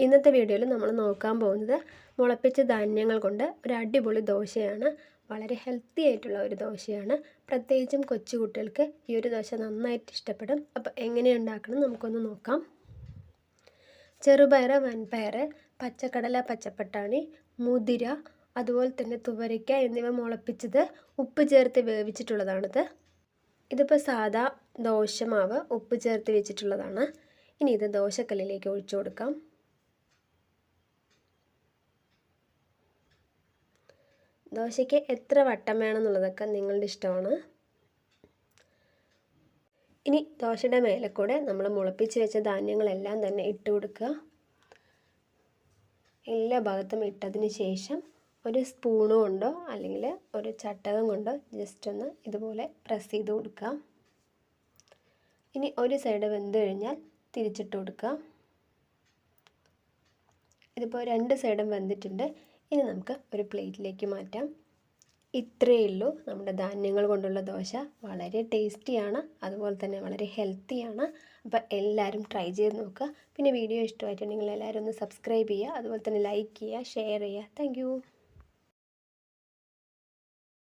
ഇന്നത്തെ വീഡിയോയിൽ നമ്മൾ നോക്കാൻ പോകുന്നത് മുളപ്പിച്ച ധാന്യങ്ങൾ കൊണ്ട് ഒരു അടിപൊളി ദോശയാണ്. വളരെ ഹെൽത്തി ആയിട്ടുള്ള ഒരു ദോശയാണ്. പ്രത്യേകിച്ചും കൊച്ചുകുട്ടികൾക്ക് ഈ ഒരു ദോശ നന്നായിട്ട് ഇഷ്ടപ്പെടും. അപ്പോൾ എങ്ങനെ ഉണ്ടാക്കണം നമുക്കൊന്ന് നോക്കാം. ചെറുപയർ, വൻപയർ, പച്ചക്കടല, പച്ചപ്പട്ടാണി, മുതിര, അതുപോലെ തന്നെ തുവരയ്ക്ക എന്നിവ മുളപ്പിച്ചത് ഉപ്പ് ചേർത്ത് വേവിച്ചിട്ടുള്ളതാണിത്. ഇതിപ്പോൾ സാദാ ദോശമാവ് ഉപ്പ് ചേർത്ത് വെച്ചിട്ടുള്ളതാണ്. ഇനി ഇത് ദോശക്കല്ലിലേക്ക് ഒഴിച്ചു കൊടുക്കാം. ദോശയ്ക്ക് എത്ര വട്ടം വേണമെന്നുള്ളതൊക്കെ നിങ്ങളുടെ ഇഷ്ടമാണ്. ഇനി ദോശയുടെ മേലെ കൂടെ നമ്മൾ മുളപ്പിച്ച് വെച്ച ധാന്യങ്ങളെല്ലാം തന്നെ ഇട്ട് കൊടുക്കുക. എല്ലാ ഭാഗത്തും ഇട്ടതിന് ശേഷം ഒരു സ്പൂണ് കൊണ്ടോ അല്ലെങ്കിൽ ഒരു ചട്ടകം കൊണ്ടോ ജസ്റ്റ് ഒന്ന് ഇതുപോലെ പ്രസ് ചെയ്ത് കൊടുക്കുക. ഇനി ഒരു സൈഡ് വെന്ത് കഴിഞ്ഞാൽ തിരിച്ചിട്ട് കൊടുക്കുക. ഇതിപ്പോൾ രണ്ട് സൈഡും വെന്തിട്ടുണ്ട്. ഇനി നമുക്ക് ഒരു പ്ലേറ്റിലേക്ക് മാറ്റാം. ഇത്രയേ ഉള്ളൂ നമ്മുടെ ധാന്യങ്ങൾ കൊണ്ടുള്ള ദോശ. വളരെ ടേസ്റ്റിയാണ്, അതുപോലെ തന്നെ വളരെ ഹെൽത്തിയാണ്. അപ്പോൾ എല്ലാവരും ട്രൈ ചെയ്ത് നോക്കുക. പിന്നെ വീഡിയോ ഇഷ്ടമായിട്ടുണ്ടെങ്കിൽ എല്ലാവരും ഒന്ന് സബ്സ്ക്രൈബ് ചെയ്യുക, അതുപോലെ തന്നെ ലൈക്ക് ചെയ്യുക, ഷെയർ ചെയ്യുക. താങ്ക്